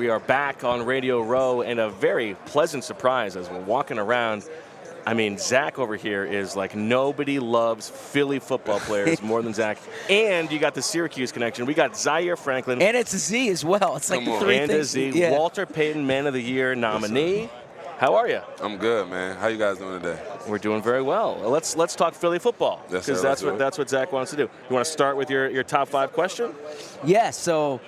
We are back on Radio Row, and a very pleasant surprise as we're walking around. I mean, Zach over here is like, nobody loves Philly football players more than Zach. And you got the Syracuse connection. We got Zaire Franklin. And it's a Z as well. It's like the three and things. And a Z. Yeah. Walter Payton Man of the Year nominee. How are you? I'm good, man. How you guys doing today? We're doing very well. Let's talk Philly football, because that's what Zach wants to do. You want to start with your top 5 question? Yeah. So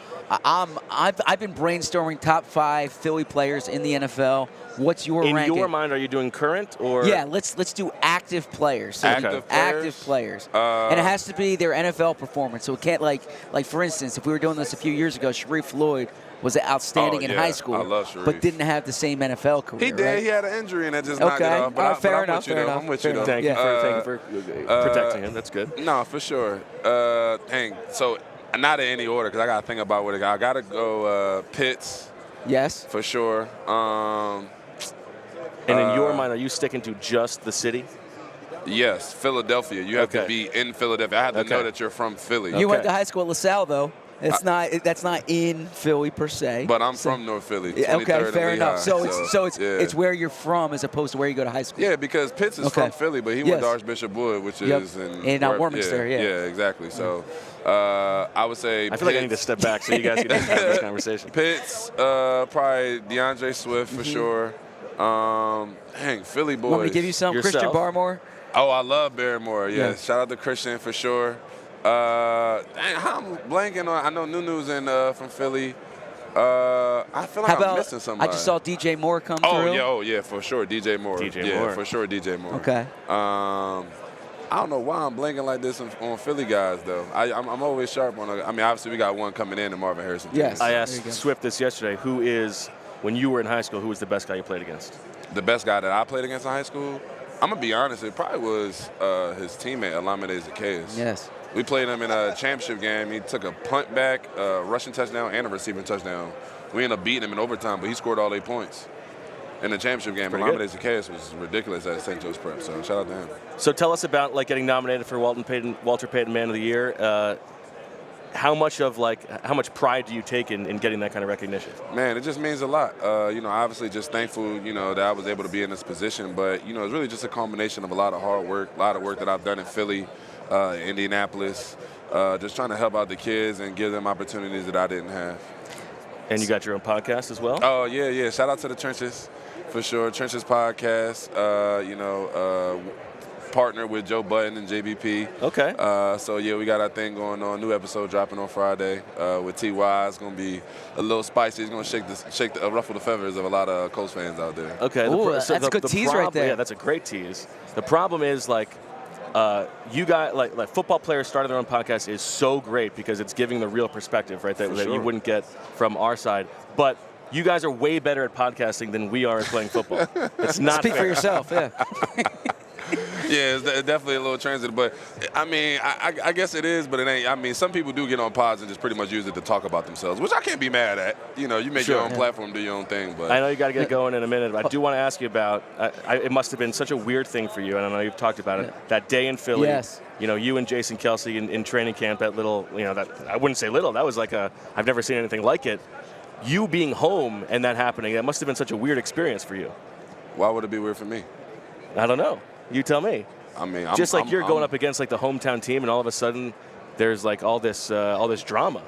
I've been brainstorming top 5 Philly players in the NFL. What's your ranking? In your mind, are you doing current or? Yeah, let's do active players. So active players. And it has to be their NFL performance. So it can't like for instance, if we were doing this a few years ago, Sharif Lloyd was outstanding in high school, I love Sharif, but didn't have the same NFL career. He did. Right? He had an injury and that just knocked it off. But fair enough. I'm with you though. Thank you for protecting him. That's good. No, for sure. So not in any order, because I got to think about what I got to go Pitts. Yes. For sure. And in your mind, are you sticking to just the city? Yes, Philadelphia. You have to be in Philadelphia. I have to know that you're from Philly. You went to high school at LaSalle, though. That's not in Philly per se. But I'm from North Philly. Okay, fair enough. So it's where you're from as opposed to where you go to high school. Yeah, because Pitts is from Philly, but he went to Archbishop Wood, which is in Warminster. Yeah, exactly. So I would say I feel like I need to step back so you guys can have this conversation. Pitts, probably DeAndre Swift for sure. Philly boys. Want me to give you some? Yourself? Christian Barmore? Oh, I love Barrymore. Yeah. Shout out to Christian for sure. How I'm blanking on. I know Nunu's from Philly. I feel like I'm missing somebody. I just saw DJ Moore come through. Oh yeah, for sure, DJ Moore. Moore. For sure, DJ Moore. Okay. I don't know why I'm blanking like this on Philly guys though. I'm always sharp on. Obviously we got one coming in, and Marvin Harrison. Yes. I asked Swift this yesterday. Who is, when you were in high school, who was the best guy you played against? The best guy that I played against in high school? I'm gonna be honest. It probably was his teammate Olamide Zaccheaus. Yes. We played him in a championship game. He took a punt back, a rushing touchdown, and a receiving touchdown. We ended up beating him in overtime, but he scored all 8 points in the championship game. Olamide Zaccheaus was ridiculous at St. Joe's Prep, so shout out to him. So tell us about getting nominated for Walter Payton Man of the Year. How much pride do you take in getting that kind of recognition? Man, it just means a lot. Obviously just thankful, that I was able to be in this position, but, it's really just a combination of a lot of hard work, a lot of work that I've done in Philly, Indianapolis, just trying to help out the kids and give them opportunities that I didn't have. And you got your own podcast as well? Oh, yeah. Shout out to the Trenches, for sure. Trenches podcast, partner with Joe Button and JBP. Okay. We got our thing going on. New episode dropping on Friday with T.Y. It's going to be a little spicy. It's going to ruffle the feathers of a lot of Colts fans out there. Okay. That's a good tease right there. Yeah, that's a great tease. The problem is, you got football players starting their own podcast is so great because it's giving the real perspective, right? That you wouldn't get from our side. But you guys are way better at podcasting than we are at playing football. It's not Speak fair. for yourself, yeah. Yeah, it's definitely a little transitive, but I guess it is, but it ain't. Some people do get on pods and just pretty much use it to talk about themselves, which I can't be mad at. You make your own platform, do your own thing. But I know you got to get going in a minute, but I do want to ask you about. It must have been such a weird thing for you, and I know you've talked about it. That day in Philly. Yes. You and Jason Kelce in training camp. That little, that I wouldn't say little. That was I've never seen anything like it. You being home and that happening. That must have been such a weird experience for you. Why would it be weird for me? I don't know. You tell me. You're going up against the hometown team, and all of a sudden, there's all this drama.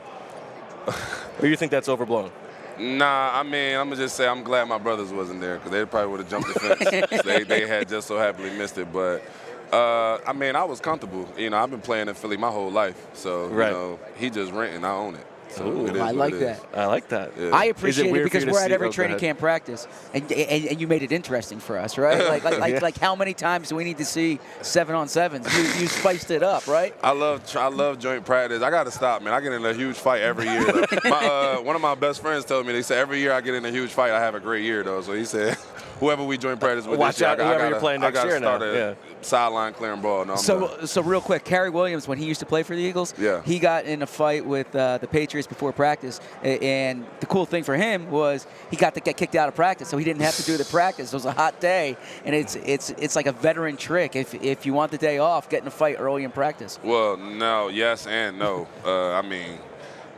Or you think that's overblown? Nah, I'm gonna just say I'm glad my brothers wasn't there because they probably would have jumped the fence. they had just so happily missed it, but I was comfortable. I've been playing in Philly my whole life, so he just renting, I own it. So I like that. I like that. Yeah. I appreciate it because we're at every training camp practice, and you made it interesting for us, right? Like how many times do we need to see 7-on-7s? You spiced it up, right? I love joint practice. I got to stop, man. I get in a huge fight every year. One of my best friends told me, they said every year I get in a huge fight, I have a great year though. So he said, whoever we join practice with, watch this year, out, whoever you're playing next year now. Sideline clearing ball. No, so real quick, Kerry Williams, when he used to play for the Eagles, he got in a fight with the Patriots before practice, and the cool thing for him was he got to get kicked out of practice, so he didn't have to do the practice. It was a hot day, and it's like a veteran trick. If you want the day off, get in a fight early in practice. Well, no, yes and no.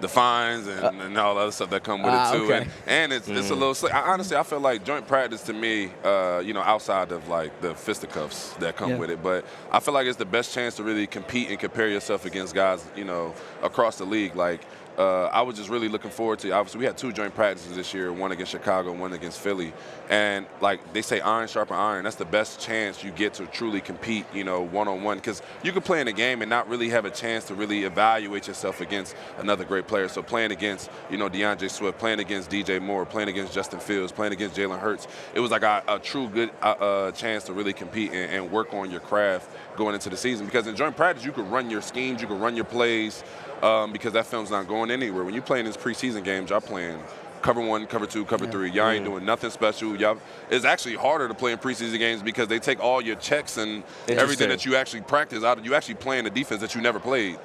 the fines and all the other stuff that come with it too. Okay. And it's a little slick. Honestly, I feel like joint practice to me, outside of like the fisticuffs that come with it, but I feel like it's the best chance to really compete and compare yourself against guys, across the league. Like, I was just really looking forward to. Obviously, we had 2 joint practices this year, one against Chicago, one against Philly, and like they say, iron sharpen iron. That's the best chance you get to truly compete, one-on-one, because you can play in a game and not really have a chance to really evaluate yourself against another great player. So playing against, DeAndre Swift, playing against DJ Moore, playing against Justin Fields, playing against Jalen Hurts, it was like a true good chance to really compete and work on your craft going into the season. Because in joint practice, you could run your schemes, you could run your plays. Because that film's not going anywhere. When you're playing these preseason games, y'all playing cover 1, cover 2, cover 3. Y'all ain't doing nothing special. It's actually harder to play in preseason games because they take all your checks and everything that you actually practice out. You actually playing a defense that you never played.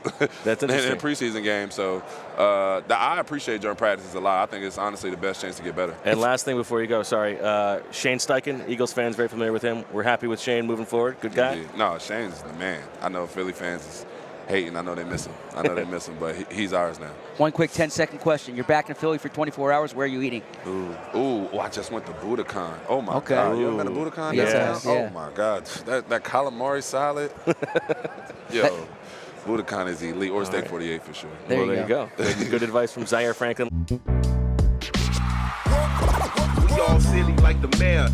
That's interesting. in a preseason game. So I appreciate joint practices a lot. I think it's honestly the best chance to get better. And last thing before you go, Shane Steichen, Eagles fans very familiar with him. We're happy with Shane moving forward. Good guy. Yeah. No, Shane's the man. I know Philly fans is hating. I know they miss him. But he's ours now. One quick 10-second question. You're back in Philly for 24 hours. Where are you eating? Ooh, I just went to Budokan. Oh, my God. You ever been to Budokan? Yes. Oh, my God. That calamari salad. Yo, Budokan is elite. Or Steak 48 for sure. There you go. Good advice from Zaire Franklin. We all silly like the mayor.